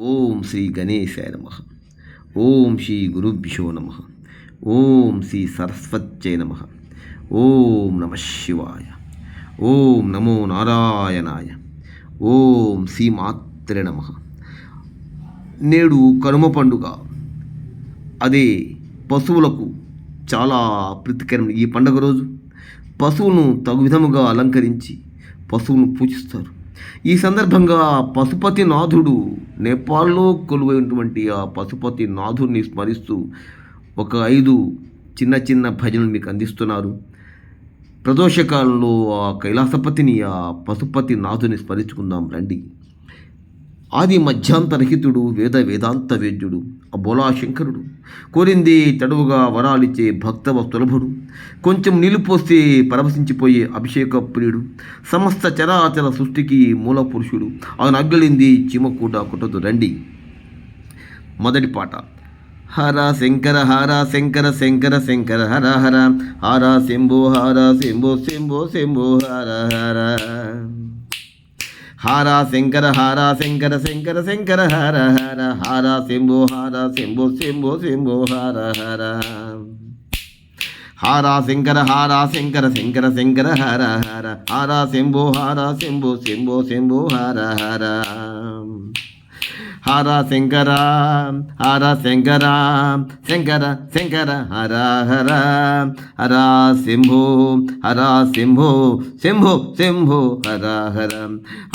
ఓం శ్రీ గణేశాయ నమః. ఓం శ్రీ గురుభ్యో నమః. ఓం శ్రీ సరస్వత్యై నమః. ఓం నమ శివాయ. ఓం నమో నారాయణాయ. ఓం శ్రీ మాత్రే నమః. నేడు కనుమ పండుగ. అదే పశువులకు చాలా ప్రీతికరం. ఈ పండుగ రోజు పశువును తగు విధముగా అలంకరించి పశువును పూజిస్తారు. ఈ సందర్భంగా పశుపతి నాథుడు నేపాల్లో కొలువైనటువంటి ఆ పశుపతి నాథుడిని స్మరిస్తూ ఒక 5 చిన్న చిన్న భజనలు మీకు అందిస్తున్నారు. ప్రదోషకాలంలో ఆ కైలాసపతిని, ఆ పశుపతి నాథుని స్మరించుకుందాం రండి. ఆది మధ్యాంతరహితుడు, వేదాంత వేద్యుడు, ఆ బోలాశంకరుడు, కోరింది తడువుగా వరాలిచ్చే భక్తవ సులభుడు, కొంచెం నీళ్లు పోస్తే పరవశించిపోయే అభిషేక ప్రియుడు, సమస్త చరాచర సృష్టికి మూల పురుషుడు, ఆయన అగ్గలింది చీమ కూడా కుట్టదు రండి. మొదటి పాట. హర శంకర హర శంకర శంకర శంకర హర హర హర శంభో హర శంభో శంభో శంభో హర హర హర శంకర హర శంకర శంకర శంకర హర హర హర శంభో శంభో శంభో హర హర హర శంకర శంకర శంకర హర హర హర శంభో శంభో శంభో హర హర హర శంకర శంకర శంకర హర హర హర శంభో శంభో శంభో హర హర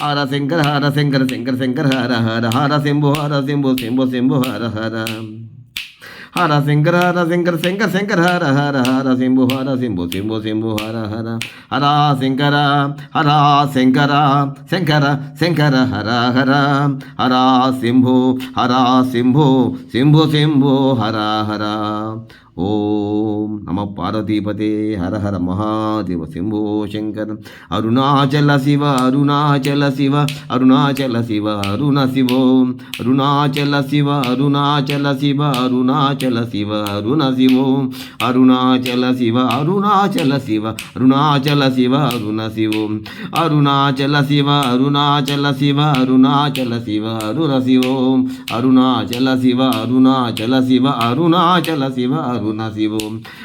హర శంకర శంకర హర హర హర శంభో శంభో హర హర హర శంకర శంకర హర హర హర శంభో శంభో హర హర హర శంకర శంకర హర హర హర శంభో శంభో హర హర. ఓం నమ పార్వతీపతే. హర హర మహాదేవ శంభో శంకర. అరుణాచల శివ అరుణాచల శివ అరుణాచల శివ అరుణ శివో అరుణాచల శివ అరుణాచల శివ అరుణాచల శివ అరుణ శివో అరుణాచల శివ అరుణాచల శివ అరుణాచల శివ అరుణ శివో అరుణాచల శివ అరుణాచల శివ అరుణాచల శివ అరుణ శివో అరుణాచల శివ అరుణాచల శివ అరుణాచల శివ అరుణ శివో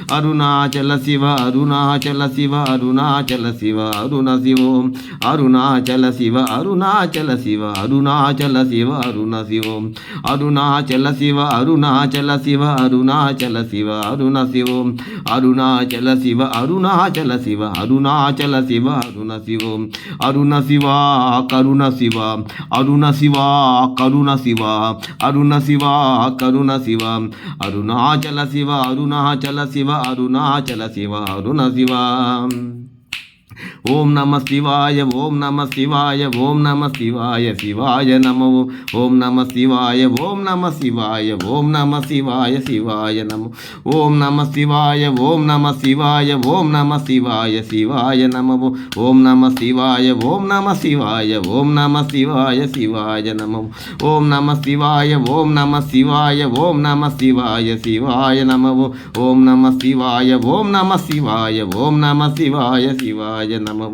అరుణాచల శివ అరుణాచల శివ అరుణాచల శివ అరుణ శివో అరుణాచల శివ అరుణాచల శివ అరుణాచల శివ అరుణ శివో అరుణాచల శివ అరుణాచల శివ అరుణాచల శివ అరుణ శివో అరుణాచల శివ అరుణాచల శివ అరుణాచల శివ అరుణ శివో అరుణ శివ కరుణ శివ అరుణ శివ కరుణ శివ అరుణ శివ కరుణ శివ అరుణాచల శివ అరుణాచల శివ అరుణాచల శివ అరుణ శివ. ఓం నమ శివాయ ఓం నమ శివాయ ఓం నమ శివాయ శివాయ నమో ఓం నమ శివాయ ఓం నమ శివాయ ఓం నమ శివాయ శివాయ నమో ఓం నమ శివాయ ఓం నమ శివాయ ఓం నమ శివాయ శివాయ నమో ఓం నమ శివాయ ఓం నమ శివాయ ఓం నమ శివాయ శివాయ నమో ఓం నమ శివాయ ఓం నమ శివాయ ఓం నమ శివాయ శివాయ నమో ఓం నమ శివాయ ఓం నమ శివాయ ఓం నమ శివాయ శివాయ నమో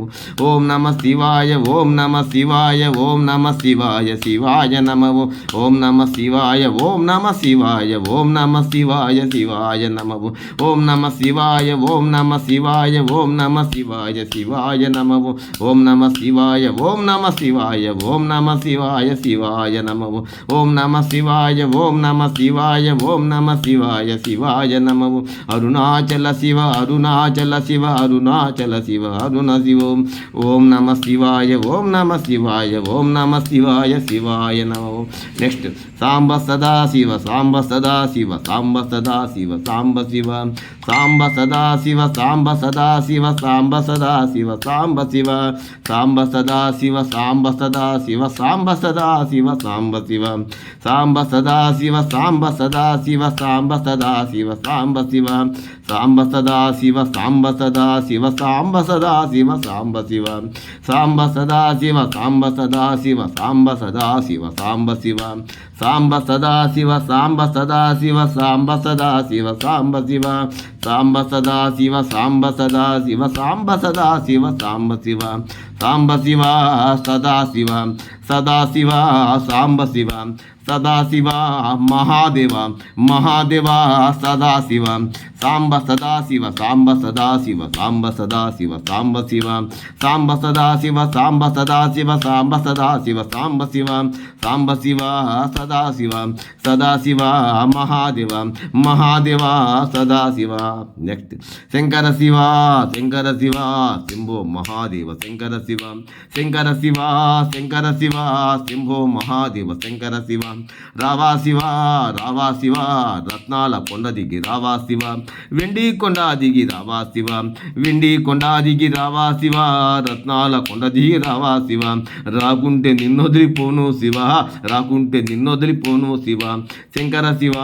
ఓం నమ శివాయ ఓం నమ శివాయ ఓం నమ శివాయ శివాయ నమో ఓం నమ శివాయ ఓం నమ శివాయ ఓం నమ శివాయ శివాయ నమో ఓం నమ శివాయ ఓం నమ శివాయ ఓం నమ శివాయ శివాయ నమో ఓం నమ శివాయ ఓం నమ శివాయ ఓం నమ శివాయ శివాయ నమో ఓం నమ శివాయ ఓం నమ శివాయ ఓం నమ శివాయ శివాయ నమో అరుణాచల శివ అరుణాచల శివ అరుణాచల శివ అరుణ శివో ఓం నమ శివాయ ఓం నమ శివాయ ఓం నమ శివాయ శివాయ నమో. నెక్స్ట్ సాంబ సదాశివ సాంబ సదాశివ సాంబ సదాశివ సాంబ శివ సాంబ సదాశివ సాంబ సదాశివ సాంబ సదాశివ సాంబ శివ సాంబ సదాశివ సాంబ సదాశివ సాంబ సదాశివ సాంబ శివ సాంబ సదాశివ సాంబ సదాశివ సాంబ సదాశివ సాంబ శివ సాంబ సదాశివ సాంబ సదాశివ సాంబ సదాశివ సాంబ శివ సాంబ సదాశివ సాంబ సదాశివ సాంబ సదాశివ సాంబ శివ సాంబ సదాశివ సాంబ సదాశివ సాంబ సదాశివ సాంబ శివ సాంబ సదాశివ సాంబ సదాశివ సాంబ సదాశివ సాంబ శివ సాంబ శివ సదాశివ సదాశివ సాంబ శివ సదాశివ మహాదేవ మహాదేవ సదాశివ సాంబ సదాశివ సాంబ సదాశివ సాంబ సదాశివ సాంబ శివ సాంబ సదాశివ సాంబ సదాశివ సాంబ సదాశివ సాంబ శివ సాంబ శివ సదాశివ సదాశివ మహాదేవ మహాదేవ సదాశివ. నెక్స్ట్ శంకర శివ శంకర శివ శంభో మహాదేవ శంకర శివ శంకర శివ శంకర శివ శంభో మహాదేవ శంకర శివ రావా శివ రావా శివ రత్నాల కొండ దిగి రావా శివ వెండి కొండ దిగి రావా శివ వెండి కొండ దిగి రావా శివ రత్నాల కొండ దిగి రావా శివ రాకుంటే నిన్నొదిలిపోను శివ రాకుంటే నిన్నొదిలిపోను శివ శంకర శివ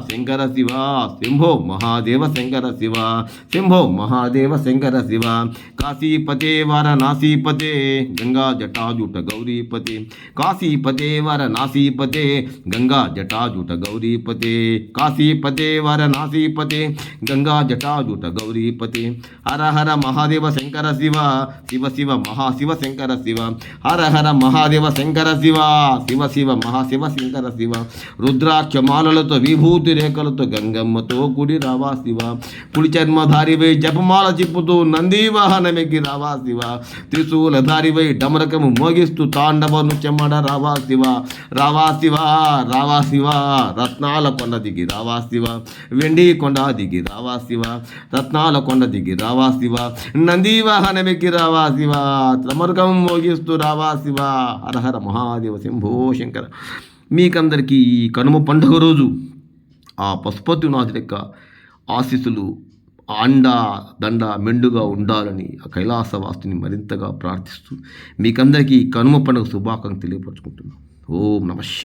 శంకర శివ శంభో మహాదేవ శంకర శివ శంభో మహాదేవ శంకర శివ కాశీపతే వారణాసీపతే గంగా జటాజుట గౌరీపతే కాశీపతే వారణాసీపతే గంగా జటాజుట గౌరీపతే కాశీపతే వారణాసీపతే గంగా జటాజుట గౌరీపతే హర హర మహాదేవ శంకర శివ శివ శివ మహాశివ శంకర శివ హర హర మహాదేవ శంకర శివ శివ శివ మహాశివ శంకర శివ రుద్రాక్షమాలలతో విభూతి రేఖలతో గంగమ్మతో కుడి రావా శివ కుడి చర్మధారివై జపమాల చిప్పుతూ నంది వాహనమెక్కి రావా శివ త్రిశూలధారివై డమరకము మోగిస్తూ తాండవ నృత్యమడ రావా శివ రావా శివ రావా శివ రత్నాల కొండ దిగి రావా శివ వెండి కొండ దిగి రావా శివ రత్నాల కొండ దిగి రావా శివ నంది వాహనమెక్కి రావా శివ త్రమరుకం మోగిస్తూ రావా శివ హర హర మహాదేవ శంభో శంకర. మీకందరికీ ఈ కనుమ పండుగ రోజు ఆ పశుపతినాథుడి యొక్క ఆశీస్సులు అండ దండ మెండుగా ఉండాలని ఆ కైలాసవాసుని మరింతగా ప్రార్థిస్తూ మీకందరికీ కనుమ పండుగ శుభాకాంక్షలు తెలియపరచుకుంటున్నాను. ఓం నమః.